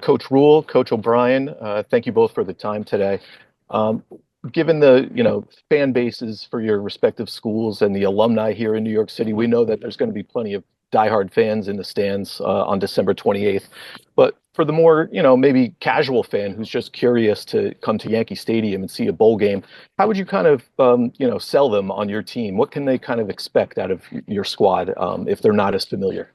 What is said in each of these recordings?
Coach Rhule, Coach O'Brien, thank you both for the time today. Um, Given the, fan bases for your respective schools and the alumni here in New York City, we know that there's going to be plenty of diehard fans in the stands on December 28th. But for the more, maybe casual fan who's just curious to come to Yankee Stadium and see a bowl game, how would you kind of, sell them on your team? What can they kind of expect out of your squad if they're not as familiar?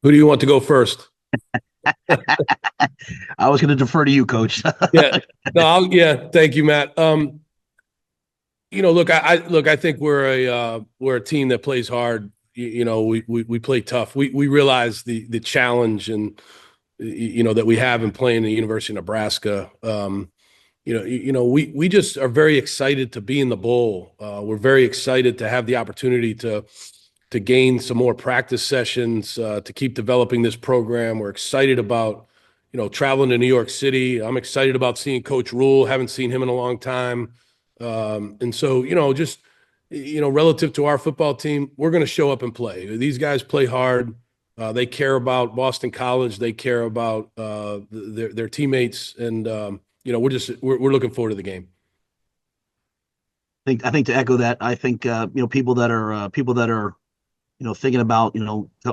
Who do you want to go first? I was going to defer to you, Coach. Yeah, no, yeah. Thank you, Matt. Look, I think we're a team that plays hard. We play tough. We realize the challenge and that we have in playing the University of Nebraska. We just are very excited to be in the bowl. We're very excited to have the opportunity to gain some more practice sessions, to keep developing this program. We're excited about, traveling to New York City. I'm excited about seeing Coach Rhule. Haven't seen him in a long time. And so, relative to our football team, we're going to show up and play. These guys play hard. They care about Boston College. They care about their teammates. And, we're looking forward to the game. I think to echo that, I think, people that are thinking about,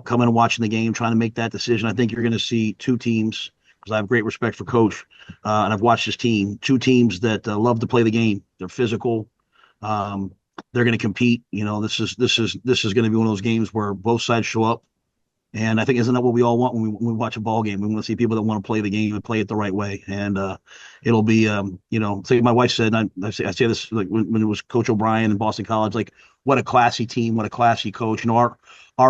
coming and watching the game, trying to make that decision. I think you're going to see two teams, because I have great respect for Coach, and I've watched his team. Two teams that love to play the game. They're physical. They're going to compete. This is going to be one of those games where both sides show up. And I think isn't that what we all want when we watch a ball game? We want to see people that want to play the game and play it the right way. And it'll be, like my wife said, and I say this like when it was Coach O'Brien in Boston College, like what a classy team, what a classy coach. Our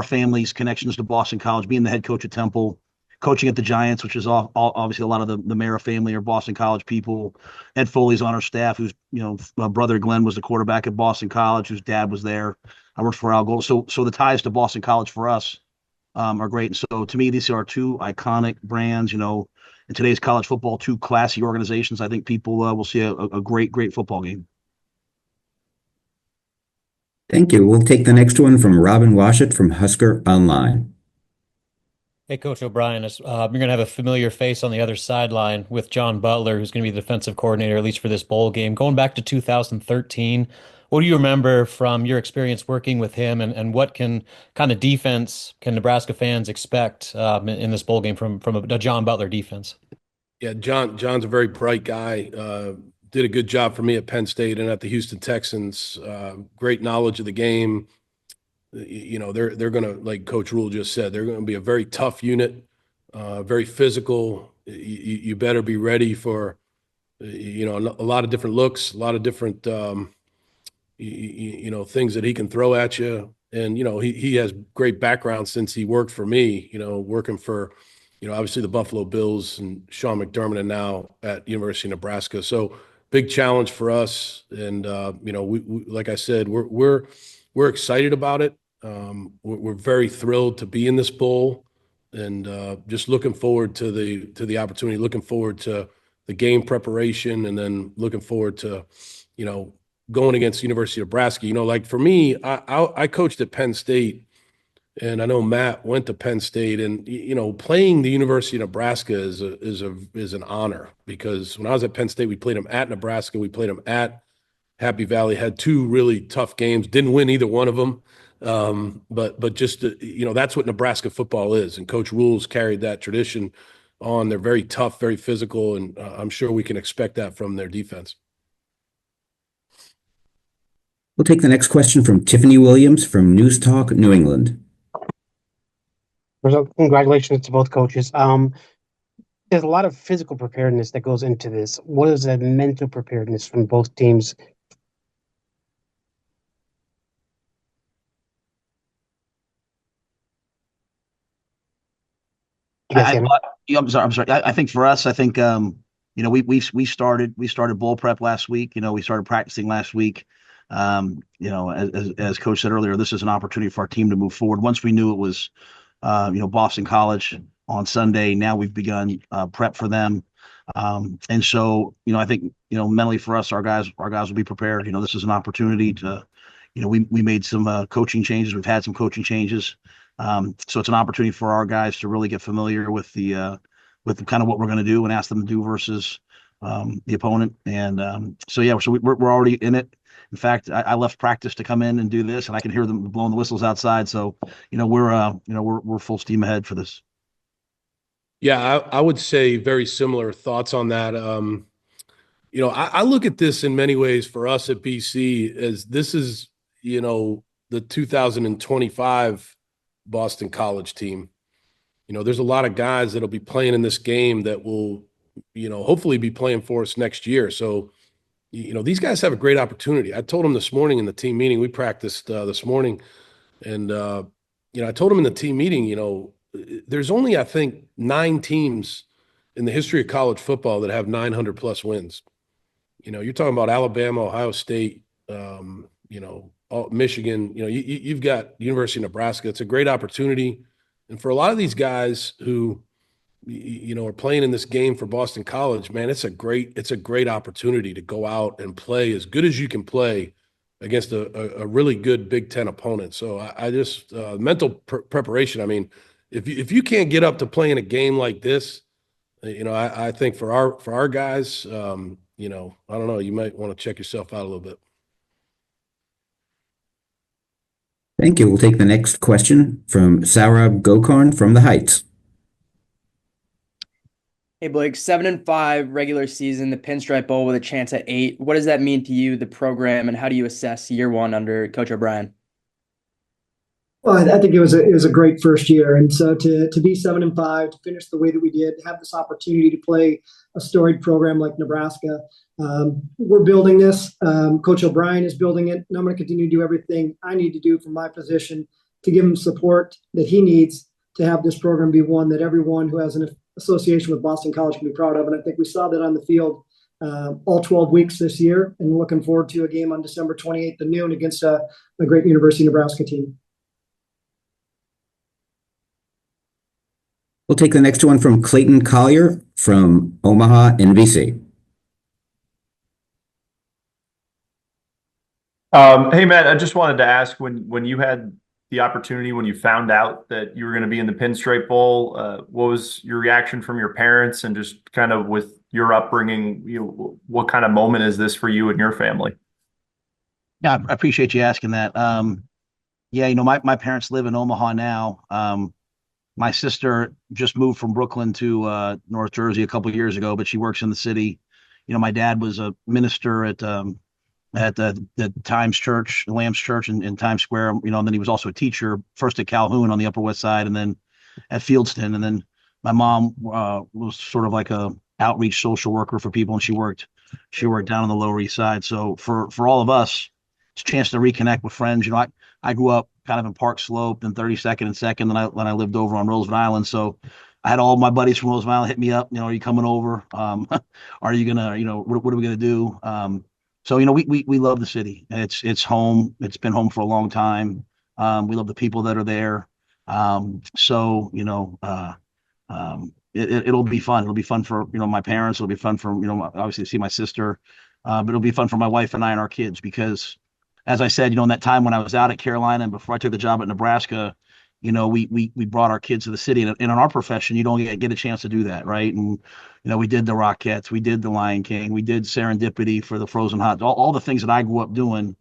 family's connections to Boston College, being the head coach at Temple, coaching at the Giants, which is obviously a lot of the Mara family are Boston College people. Ed Foley's on our staff, who's my brother Glenn was the quarterback at Boston College, whose dad was there. I worked for Al Gold. So the ties to Boston College for us are great. And so to me, these are two iconic brands, in today's college football, two classy organizations. I think people will see a great, great football game. Thank you. We'll take the next one from Robin Washut from Husker Online. Hey, Coach O'Brien, you're going to have a familiar face on the other sideline with John Butler, who's going to be the defensive coordinator, at least for this bowl game. Going back to 2013, what do you remember from your experience working with him, and what kind of defense can Nebraska fans expect in this bowl game from a John Butler defense? Yeah, John's a very bright guy. Did a good job for me at Penn State and at the Houston Texans. Great knowledge of the game. They're going to, like Coach Rhule just said, they're going to be a very tough unit, very physical. You better be ready for, a lot of different looks, a lot of different, things that he can throw at you. And, he has great background since he worked for me, working for, obviously the Buffalo Bills and Sean McDermott, and now at University of Nebraska. So big challenge for us. And, we like I said, we're excited about it. We're very thrilled to be in this bowl, and just looking forward to the opportunity, looking forward to the game preparation, and then looking forward to, going against the University of Nebraska. Like for me, I coached at Penn State, and I know Matt went to Penn State, and playing the University of Nebraska is an honor, because when I was at Penn State, we played them at Nebraska, we played them at Happy Valley, had two really tough games, didn't win either one of them. But just, that's what Nebraska football is. And Coach Rhule's carried that tradition on. They're very tough, very physical, and I'm sure we can expect that from their defense. We'll take the next question from Tiffany Williams from News Talk New England. Congratulations to both coaches. There's a lot of physical preparedness that goes into this. What is the mental preparedness from both teams? I'm sorry. I think for us, we started bowl prep last week. We started practicing last week. As Coach said earlier, this is an opportunity for our team to move forward. Once we knew it was, Boston College on Sunday, now we've begun prep for them. And so, I think, mentally for us, our guys will be prepared. This is an opportunity to, we made some coaching changes. We've had some coaching changes. So it's an opportunity for our guys to really get familiar with kind of what we're going to do and ask them to do versus the opponent. And so yeah, so we're already in it. In fact, I left practice to come in and do this, and I can hear them blowing the whistles outside. So we're full steam ahead for this. Yeah, I would say very similar thoughts on that. I look at this in many ways for us at BC as this is, the 2025 Boston College team. There's a lot of guys that'll be playing in this game that will, hopefully be playing for us next year. So, these guys have a great opportunity. I told them this morning in the team meeting, we practiced this morning, and, I told them in the team meeting, there's only, I think, 9 teams in the history of college football that have 900 plus wins. You're talking about Alabama, Ohio State, Michigan. You've got University of Nebraska. It's a great opportunity, and for a lot of these guys who, are playing in this game for Boston College, man, it's a great opportunity to go out and play as good as you can play against a really good Big Ten opponent. So I just mental preparation. I mean, if you can't get up to playing a game like this, I think for our guys, I don't know, you might want to check yourself out a little bit. Thank you. We'll take the next question from Saurabh Gokarn from the Heights. Hey Blake, 7-5 regular season, the Pinstripe Bowl with a chance at 8. What does that mean to you, the program, and how do you assess year one under Coach O'Brien? Well, I think it was a great first year, and so to be 7-5, to finish the way that we did, have this opportunity to play a storied program like Nebraska. We're building this. Coach O'Brien is building it, and I'm going to continue to do everything I need to do from my position to give him support that he needs to have this program be one that everyone who has an association with Boston College can be proud of. And I think we saw that on the field all 12 weeks this year, and looking forward to a game on December 28th at noon against a great University of Nebraska team. We'll take the next one from Clayton Collier from Omaha, NBC. Hey, Matt, I just wanted to ask when you had the opportunity, when you found out that you were going to be in the Pinstripe Bowl, what was your reaction from your parents, and just kind of with your upbringing, what kind of moment is this for you and your family? Yeah, I appreciate you asking that. Yeah, my parents live in Omaha now. My sister just moved from Brooklyn to North Jersey a couple of years ago, but she works in the city. My dad was a minister at the Times Church, the Lamb's Church in Times Square, and then he was also a teacher, first at Calhoun on the Upper West Side, and then at Fieldston. And then my mom was sort of like a outreach social worker for people, and she worked down on the Lower East Side. So for all of us, it's a chance to reconnect with friends. I grew up kind of in Park Slope and 32nd and 2nd, and I lived over on Roosevelt Island. So I had all my buddies from Roosevelt Island hit me up. Are you coming over? Are you gonna, what are we gonna do? So we love the city. It's home. It's been home for a long time. We love the people that are there. So it'll be fun. It'll be fun for my parents. It'll be fun for obviously to see my sister. But it'll be fun for my wife and I and our kids, because, as I said, in that time when I was out at Carolina and before I took the job at Nebraska, we brought our kids to the city, and in our profession, you don't get a chance to do that, right? And we did the Rockettes, we did the Lion King, we did Serendipity for the Frozen Hot, all the things that I grew up doing.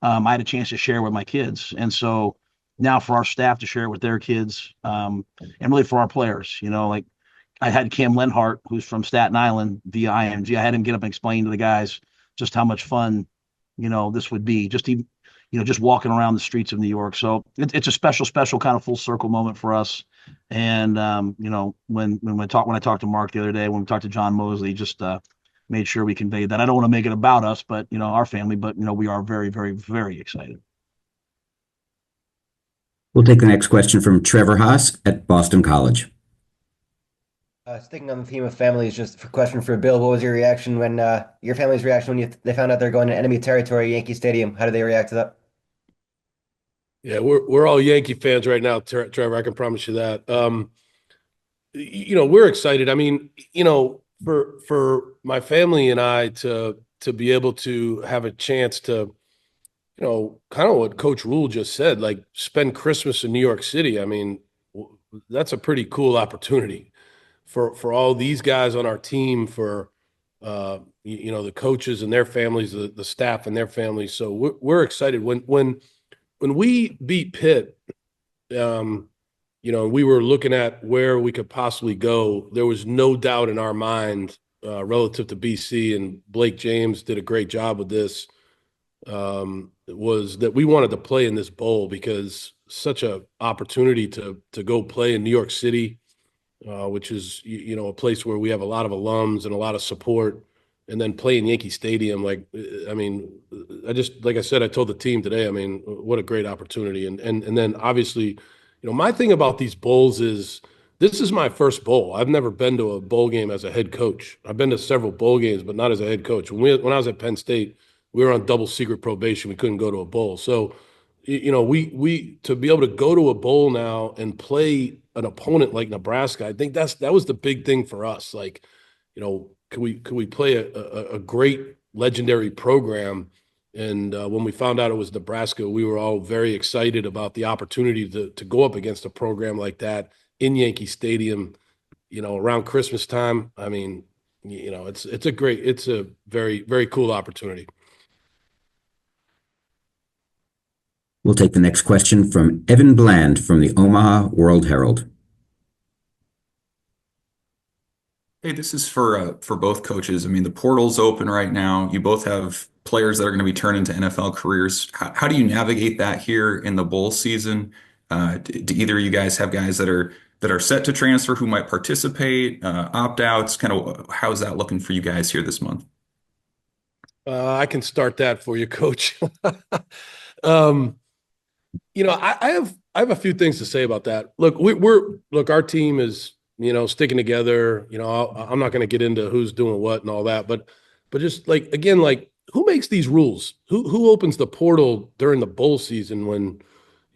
I had a chance to share with my kids, and so now for our staff to share it with their kids, and really for our players, like I had Cam Lenhart, who's from Staten Island via IMG. I had him get up and explain to the guys just how much fun this would be, just even just walking around the streets of New York. So it's a special kind of full circle moment for us. And when I talked to Mark the other day, when we talked to John Mosley, just made sure we conveyed that. I don't want to make it about us, but our family, but we are very, very, very excited. We'll take the next question from Trevor Haas at Boston College. Sticking on the theme of families, just a question for Bill. What was your reaction when your family's reaction when they found out they're going to enemy territory, Yankee Stadium? How did they react to that? Yeah, we're all Yankee fans right now, Trevor. I can promise you that. We're excited. I mean, for my family and I to be able to have a chance to kind of what Coach Rhule just said, like spend Christmas in New York City. I mean, that's a pretty cool opportunity for all these guys on our team, for the coaches and their families, the staff and their families. So we're excited. When we beat Pitt, we were looking at where we could possibly go. There was no doubt in our mind relative to BC, and Blake James did a great job with this. Was that we wanted to play in this bowl because such a opportunity to go play in New York City, which is a place where we have a lot of alums and a lot of support, and then play in Yankee Stadium. Like, I mean, like I said, I told the team today, I mean, what a great opportunity. And then obviously, my thing about these bowls is this is my first bowl. I've never been to a bowl game as a head coach. I've been to several bowl games, but not as a head coach. When I was at Penn State, we were on double secret probation. We couldn't go to a bowl. So, we to be able to go to a bowl now and play an opponent like Nebraska, I think that was the big thing for us. Like, could we play a great legendary program? And when we found out it was Nebraska, we were all very excited about the opportunity to go up against a program like that in Yankee Stadium, around Christmas time. I mean, it's a very, very cool opportunity. We'll take the next question from Evan Bland from the Omaha World Herald. Hey, this is for both coaches. I mean, the portal's open right now. You both have players that are going to be turned into NFL careers. How do you navigate that here in the bowl season? Do either of you guys have guys that are set to transfer who might participate, opt-outs? Kind of how's that looking for you guys here this month? I can start that for you, Coach. I have a few things to say about that. Look, our team is sticking together. I'm not going to get into who's doing what and all that, but just like who makes these rules? Who opens the portal during the bowl season when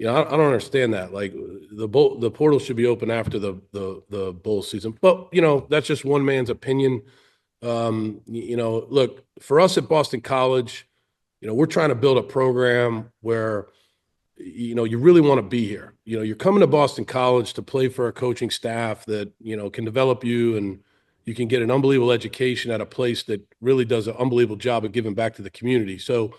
I don't understand that. Like the portal should be open after the bowl season. But that's just one man's opinion. Look, for us at Boston College, we're trying to build a program where you really want to be here. You're coming to Boston College to play for a coaching staff that, can develop you, and you can get an unbelievable education at a place that really does an unbelievable job of giving back to the community. So,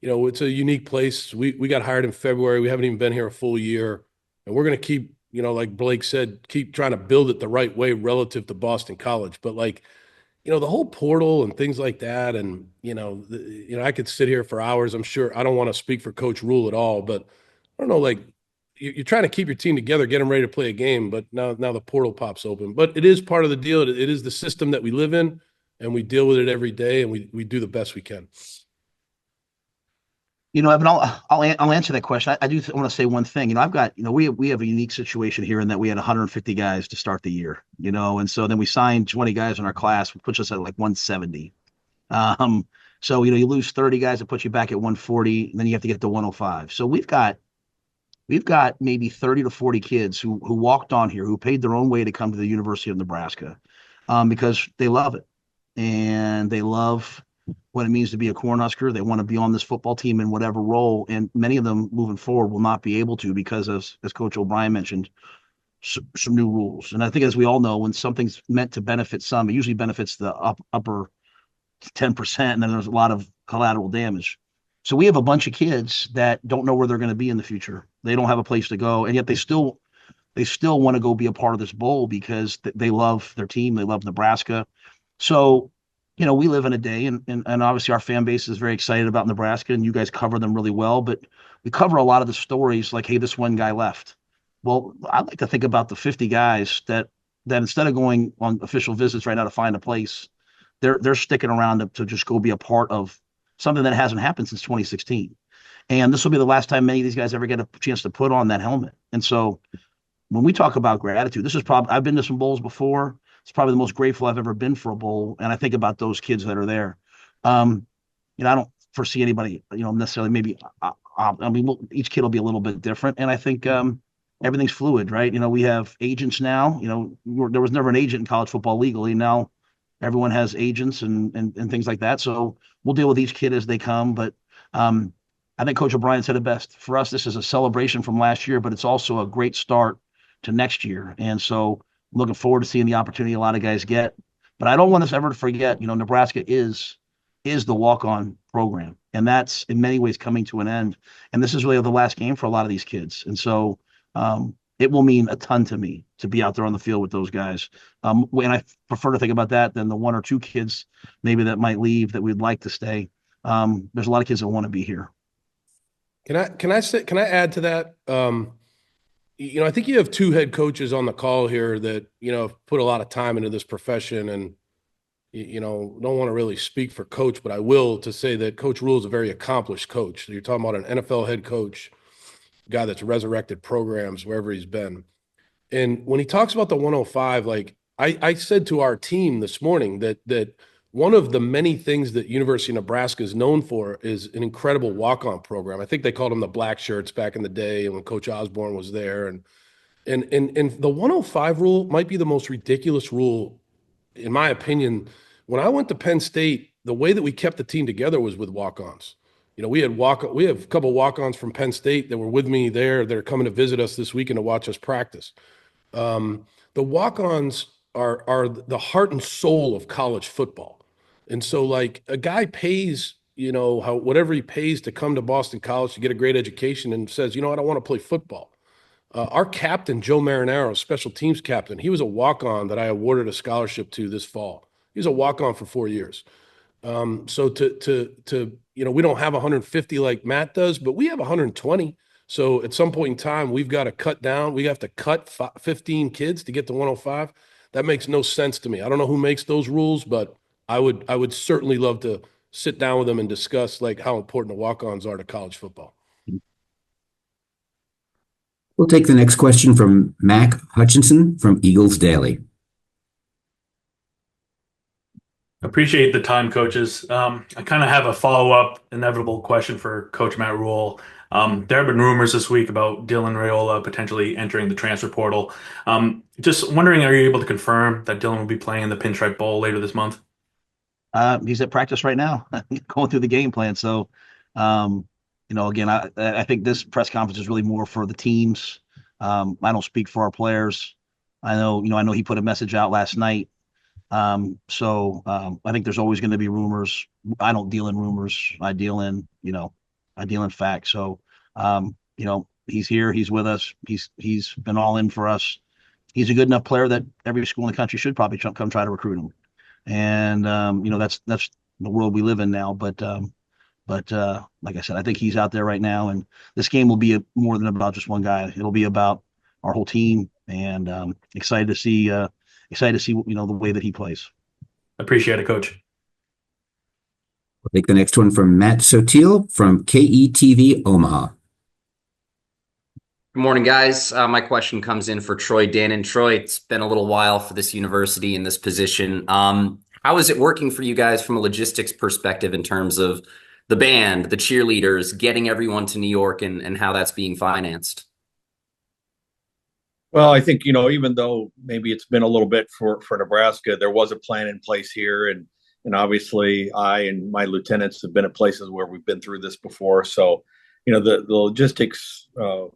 it's a unique place. We got hired in February. We haven't even been here a full year, and we're going to keep, like Blake said, keep trying to build it the right way relative to Boston College. But the whole portal and things like that, and I could sit here for hours. I'm sure I don't want to speak for Coach Rhule at all, but I don't know, like you're trying to keep your team together, get them ready to play a game, but now the portal pops open. But it is part of the deal. It is the system that we live in, and we deal with it every day, and we do the best we can. Evan, I'll answer that question. I do want to say one thing. I've got, we have a unique situation here in that we had 150 guys to start the year, and so then we signed 20 guys in our class, which puts us at like 170. So, you lose 30 guys, that puts you back at 140, and then you have to get to 105. So we've got maybe 30 to 40 kids who walked on here, who paid their own way to come to the University of Nebraska, because they love it, and they love what it means to be a Cornhusker. They want to be on this football team in whatever role, and many of them moving forward will not be able to because, as Coach O'Brien mentioned, some new rules. And I think, as we all know, when something's meant to benefit some, it usually benefits the upper 10%, and then there's a lot of collateral damage. So we have a bunch of kids that don't know where they're going to be in the future. They don't have a place to go, and yet they still want to go be a part of this bowl because they love their team. They love Nebraska. So, we live in a day, and obviously our fan base is very excited about Nebraska, and you guys cover them really well, but we cover a lot of the stories like, hey, this one guy left. Well, I like to think about the 50 guys that instead of going on official visits right now to find a place, they're sticking around to just go be a part of something that hasn't happened since 2016. And this will be the last time many of these guys ever get a chance to put on that helmet. And so when we talk about gratitude, this is probably, I've been to some bowls before. It's probably the most grateful I've ever been for a bowl. And I think about those kids that are there. I don't foresee anybody, necessarily maybe, each kid will be a little bit different. And I think everything's fluid, right? We have agents now, there was never an agent in college football legally. Now everyone has agents and things like that. So we'll deal with each kid as they come. But I I think Coach O'Brien said it best. For us, this is a celebration from last year, but it's also a great start to next year. And so I'm looking forward to seeing the opportunity a lot of guys get. But I don't want us ever to forget, Nebraska is the walk-on program, and that's in many ways coming to an end. And this is really the last game for a lot of these kids. And so it will mean a ton to me to be out there on the field with those guys. And I prefer to think about that than the one or two kids maybe that might leave that we'd like to stay. There's a lot of kids that want to be here. Can I add to that? I think you have two head coaches on the call here that, have put a lot of time into this profession, and, don't want to really speak for Coach, but I will to say that Coach Rhule is a very accomplished coach. You're talking about an NFL head coach, a guy that's resurrected programs wherever he's been. And when he talks about the 105, like I said to our team this morning that one of the many things that University of Nebraska is known for is an incredible walk-on program. I think they called them the Black Shirts back in the day when Coach Osborne was there. And the 105 rule might be the most ridiculous rule, in my opinion. When I went to Penn State, the way that we kept the team together was with walk-ons. We have a couple walk-ons from Penn State that were with me there that are coming to visit us this weekend to watch us practice. The walk-ons are the heart and soul of college football. And so, like, a guy pays, whatever he pays to come to Boston College to get a great education and says, I don't want to play football. Our captain, Joe Marinaro, special teams captain, he was a walk-on that I awarded a scholarship to this fall. He was a walk-on for 4 years. So we don't have 150 like Matt does, but we have 120. So at some point in time, we've got to cut down. We have to cut 15 kids to get to 105. That makes no sense to me. I don't know who makes those rules, but I would certainly love to sit down with them and discuss like how important the walk-ons are to college football. We'll take the next question from Mac Hutchinson from Eagles Daily. Appreciate the time, coaches. I kind of have a follow-up inevitable question for Coach Matt Rhule. There have been rumors this week about Dylan Raiola potentially entering the transfer portal. Just wondering, are you able to confirm that Dylan will be playing in the Pinstripe Bowl later this month? He's at practice right now, going through the game plan. So, again, I think this press conference is really more for the teams. I don't speak for our players. I know he put a message out last night. So I think there's always going to be rumors. I don't deal in rumors. I deal in facts. So, he's here. He's with us. He's been all in for us. He's a good enough player that every school in the country should probably come try to recruit him. And, that's the world we live in now. But like I said, I think he's out there right now, and this game will be more than about just one guy. It'll be about our whole team, and excited to see the way that he plays. Appreciate it, Coach. We'll take the next one from Matt Sotil from KETV Omaha. Good morning, guys. My question comes in for Troy Dannen. Troy, it's been a little while for this university in this position. How is it working for you guys from a logistics perspective in terms of the band, the cheerleaders, getting everyone to New York, and how that's being financed? Well, I think, even though maybe it's been a little bit for Nebraska, there was a plan in place here. And obviously I and my lieutenants have been at places where we've been through this before. So, the logistics, we're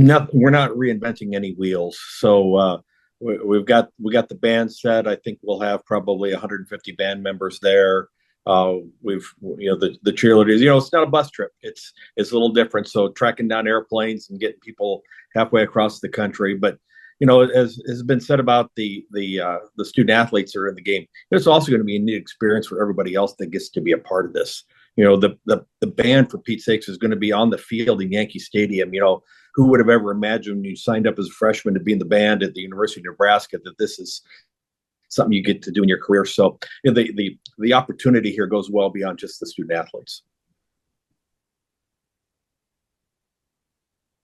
not reinventing any wheels. So we've got the band set. I think we'll have probably 150 band members there. We've the cheerleaders, it's not a bus trip. It's a little different. So tracking down airplanes and getting people halfway across the country. But as has been said about the student athletes that are in the game, it's also going to be a neat experience for everybody else that gets to be a part of this. The band, for Pete's sakes, is going to be on the field in Yankee Stadium. Who would have ever imagined when you signed up as a freshman to be in the band at the University of Nebraska that this is something you get to do in your career? So the opportunity here goes well beyond just the student athletes.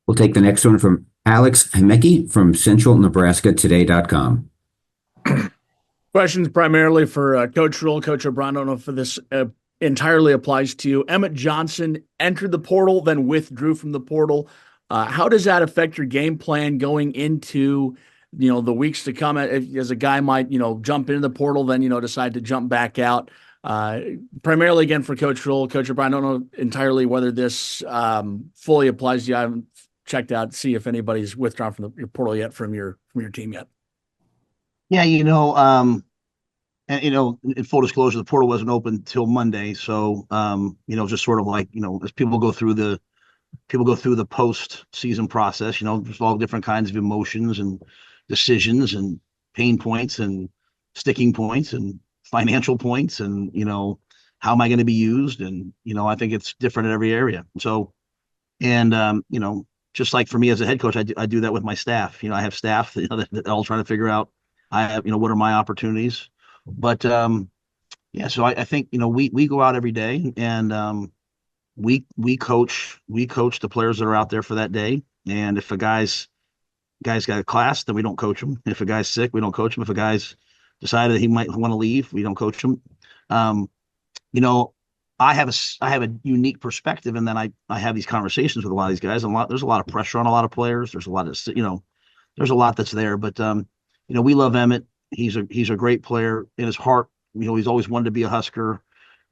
We'll take the next one from Alex Hemeke from CentralNebraskaToday.com. Questions primarily for Coach Rhule, Coach O'Brien. I don't know if this entirely applies to you. Emmett Johnson entered the portal, then withdrew from the portal. How does that affect your game plan going into the weeks to come? As a guy might jump into the portal, then decide to jump back out. Primarily again for Coach Rhule, Coach O'Brien. I don't know entirely whether this fully applies to you. I haven't checked out to see if anybody's withdrawn from your portal yet from your team yet. Yeah, and in full disclosure, the portal wasn't open till Monday, so just sort of like as people go through the post-season process, there's all different kinds of emotions and decisions and pain points and sticking points and financial points and how am I going to be used, and I think it's different in every area. So, and just like for me as a head coach, I do that with my staff. I have staff that all trying to figure out what are my opportunities. But yeah, so I think we go out every day and we coach the players that are out there for that day. And if a guy's got a class, then we don't coach him. If a guy's sick, we don't coach him. If a guy's decided that he might want to leave, we don't coach him. You know, I have a unique perspective, and then I have these conversations with a lot of these guys. There's a lot of pressure on a lot of players. There's a lot of there's a lot that's there. But we love Emmett. He's a great player in his heart. He's always wanted to be a Husker.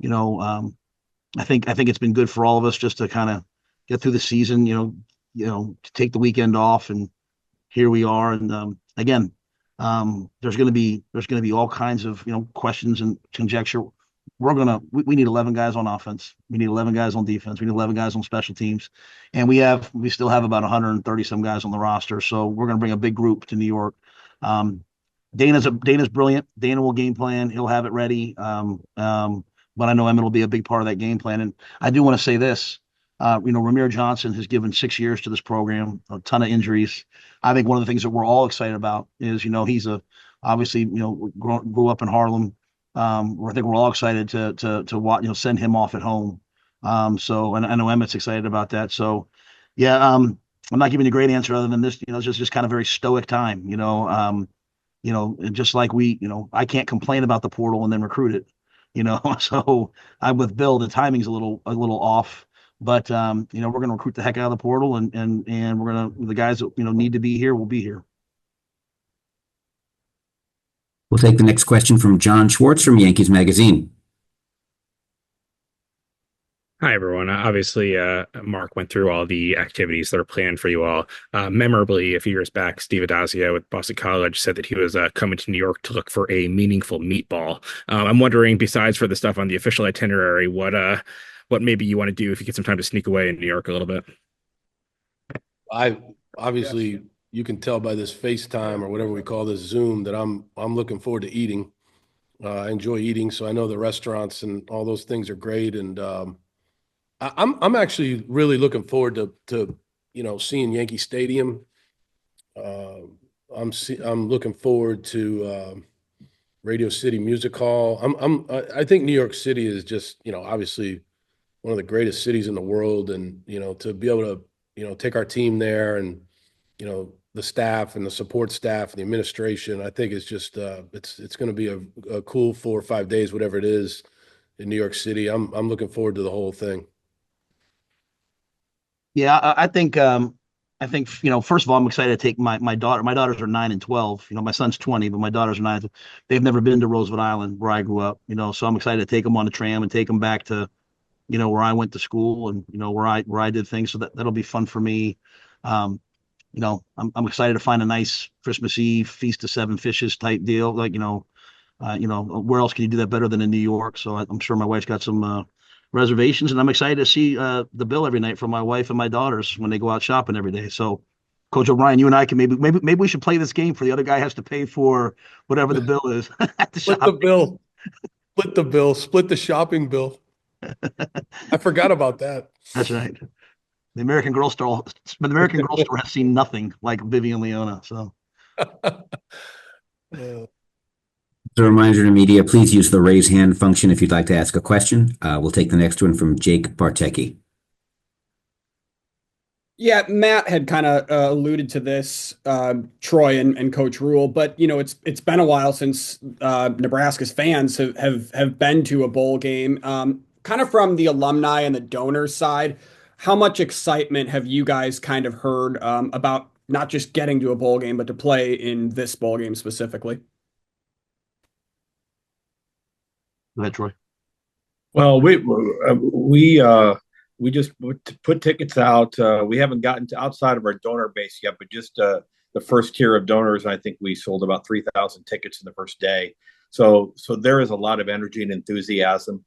I think it's been good for all of us just to kind of get through the season. To take the weekend off, and here we are. And again, there's going to be all kinds of questions and conjecture. We need 11 guys on offense. We need 11 guys on defense. We need 11 guys on special teams, and we still have about 130 some guys on the roster. So we're going to bring a big group to New York. Dana's brilliant. Dana will game plan. He'll have it ready. But I know Emmett will be a big part of that game plan. And I do want to say this. Ramir Johnson has given 6 years to this program, a ton of injuries. I think one of the things that we're all excited about is, he's obviously grew up in Harlem. I think we're all excited to watch, send him off at home. And I know Emmett's excited about that. So, yeah, I'm not giving you a great answer other than this. It's just kind of very stoic time. Just like I can't complain about the portal and then recruit it. So I'm with Bill. The timing's a little off, but we're going to recruit the heck out of the portal, and we're going to the guys that need to be here will be here. We'll take the next question from John Schwartz from Yankees Magazine. Hi, everyone. Obviously, Mark went through all the activities that are planned for you all. Memorably, a few years back, Steve Adazio with Boston College said that he was coming to New York to look for a meaningful meatball. I'm wondering, besides for the stuff on the official itinerary, what maybe you want to do if you get some time to sneak away in New York a little bit? Obviously, you can tell by this FaceTime or whatever we call this Zoom that I'm looking forward to eating. I enjoy eating, so I know the restaurants and all those things are great, and I'm actually really looking forward to seeing Yankee Stadium. I'm looking forward to Radio City Music Hall. I think New York City is just obviously one of the greatest cities in the world, and to be able to take our team there, and the staff and the support staff and the administration, I think it's just it's going to be a cool 4 or 5 days, whatever it is, in New York City. I'm looking forward to the whole thing. Yeah, I think first of all, I'm excited to take my daughter. My daughters are 9 and 12. My son's 20, but my daughters are 9. They've never been to Roosevelt Island, where I grew up. So I'm excited to take them on the tram and take them back to where I went to school and where I did things. So that'll be fun for me. I'm excited to find a nice Christmas Eve Feast of Seven Fishes type deal. Like where else can you do that better than in New York? So I'm sure my wife's got some reservations, and I'm excited to see the bill every night from my wife and my daughters when they go out shopping every day. So, Coach O'Brien, you and I can maybe we should play this game for the other guy has to pay for whatever the bill is at the Split the bill. Split the bill. Split the shopping bill. I forgot about that. That's right. The American Girl Store has seen nothing like Vivian Leona. So. As a reminder to media, please use the raise hand function if you'd like to ask a question. We'll take the next one from Jake Bartecki. Yeah, Matt had kind of alluded to this, Troy and Coach Rhule, but it's been a while since Nebraska's fans have been to a bowl game. Kind of from the alumni and the donor side, how much excitement have you guys kind of heard about not just getting to a bowl game, but to play in this bowl game specifically? Go ahead, Troy. Well, we just put tickets out. We haven't gotten to outside of our donor base yet, but just the first tier of donors. I think we sold about 3,000 tickets in the first day. So there is a lot of energy and enthusiasm,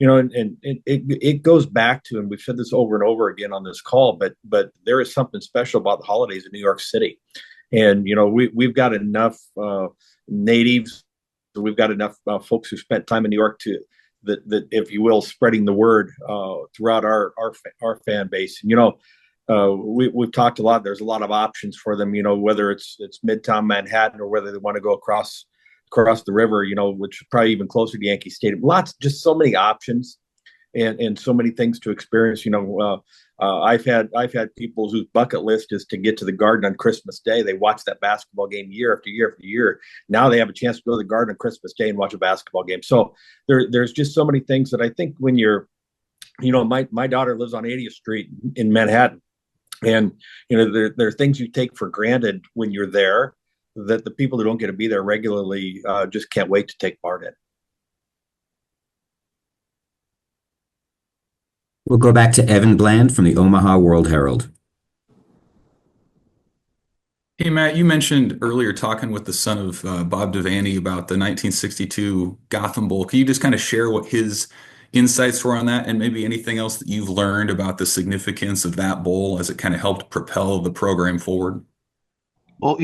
and it goes back to, and we've said this over and over again on this call, but there is something special about the holidays in New York City, and we've got enough natives, we've got enough folks who spent time in New York to that if you will, spreading the word throughout our fan base. And we've talked a lot. There's a lot of options for them. Whether it's Midtown Manhattan or whether they want to go across the river. Which is probably even closer to Yankee Stadium. Just so many options, and so many things to experience. I've had people whose bucket list is to get to the Garden on Christmas Day. They watch that basketball game year after year after year. Now they have a chance to go to the Garden on Christmas Day and watch a basketball game. So there's just so many things that I think when you're, my daughter lives on 80th Street in Manhattan, and there are things you take for granted when you're there that the people who don't get to be there regularly just can't wait to take part in. We'll go back to Evan Bland from the Omaha World Herald. Hey, Matt, you mentioned earlier talking with the son of Bob Devaney about the 1962 Gotham Bowl. Can you just kind of share what his insights were on that, and maybe anything else that you've learned about the significance of that bowl as it kind of helped propel the program forward? Well,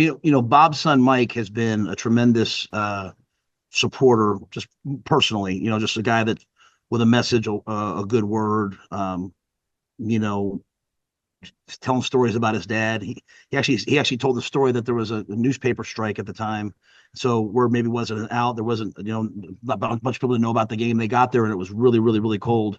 Bob's son Mike has been a tremendous supporter, just personally. Just a guy that with a message, a good word. Telling stories about his dad. He actually told the story that there was a newspaper strike at the time. So word maybe wasn't out. There wasn't, a bunch of people didn't know about the game. They got there and it was really, really, really cold.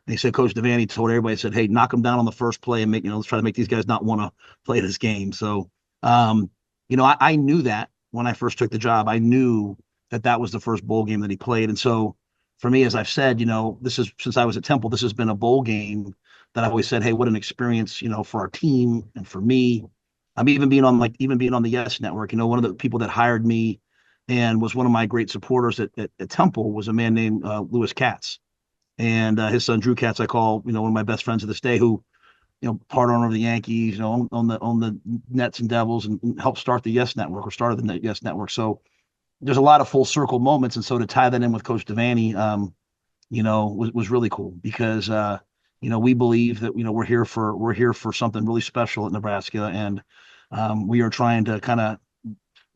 And he said, Coach Devaney told everybody, said, hey, knock them down on the first play and let's try to make these guys not want to play this game. So, I knew that when I first took the job. I knew that was the first bowl game that he played. And so for me, as I've said, this is, since I was at Temple, this has been a bowl game that I've always said, hey, what an experience, for our team and for me. I'm even being on the Yes Network. One of the people that hired me and was one of my great supporters at Temple was a man named Lewis Katz, and his son Drew Katz, I call one of my best friends to this day, who part owner of the Yankees, on the Nets and Devils, and helped start the Yes Network, or started the Yes Network. So there's a lot of full circle moments, and so to tie that in with Coach Devaney, was really cool, because we believe that we're here for something really special at Nebraska, and we are trying to kind of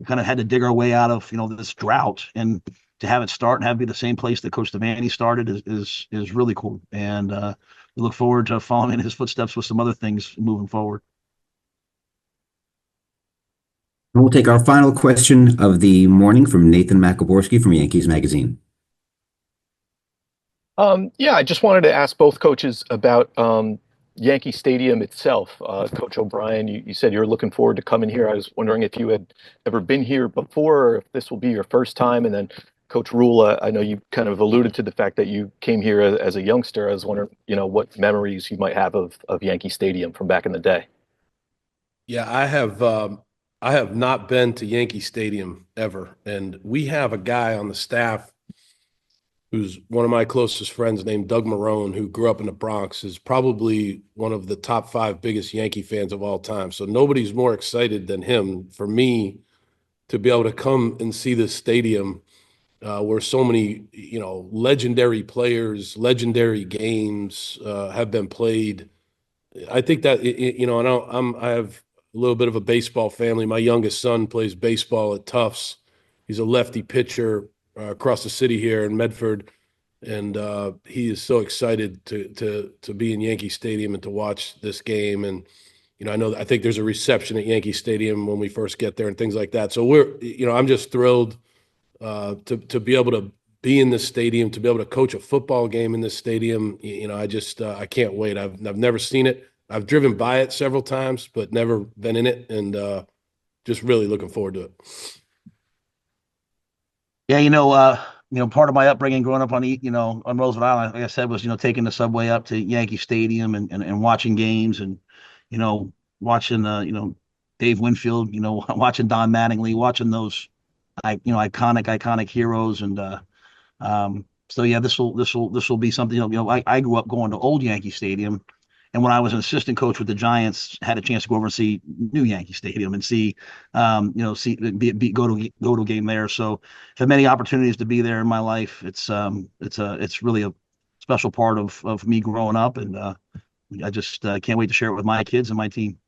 had to dig our way out of this drought, and to have it start and have it be the same place that Coach Devaney started is really cool, and we look forward to following in his footsteps with some other things moving forward. And we'll take our final question of the morning from Nathan Makoborski from Yankees Magazine. Yeah, I just wanted to ask both coaches about Yankee Stadium itself. Coach O'Brien, you said you were looking forward to coming here. I was wondering if you had ever been here before, or if this will be your first time. And then Coach Rhule, I know you kind of alluded to the fact that you came here as a youngster. I was wondering, what memories you might have of Yankee Stadium from back in the day. Yeah, I have not been to Yankee Stadium ever, and we have a guy on the staff who's one of my closest friends named Doug Marrone, who grew up in the Bronx, is probably one of the top 5 biggest Yankee fans of all time. So nobody's more excited than him for me to be able to come and see this stadium where so many, legendary players, legendary games have been played. I think that, I have a little bit of a baseball family. My youngest son plays baseball at Tufts. He's a lefty pitcher across the city here in Medford, and he is so excited to be in Yankee Stadium and to watch this game. And I think there's a reception at Yankee Stadium when we first get there and things like that. So I'm just thrilled to be able to be in this stadium, to be able to coach a football game in this stadium. I can't wait. I've never seen it. I've driven by it several times, but never been in it, and just really looking forward to it. Yeah, part of my upbringing growing up on Roosevelt Island, like I said, was, taking the subway up to Yankee Stadium and watching games, and, watching, Dave Winfield, watching Don Mattingly, watching those, iconic heroes. And, So yeah, this will be something. I grew up going to old Yankee Stadium, and when I was an assistant coach with the Giants, had a chance to go over and see new Yankee Stadium and see, go to a game there. So I've had many opportunities to be there in my life. It's really a special part of me growing up, and I just can't wait to share it with my kids and my team.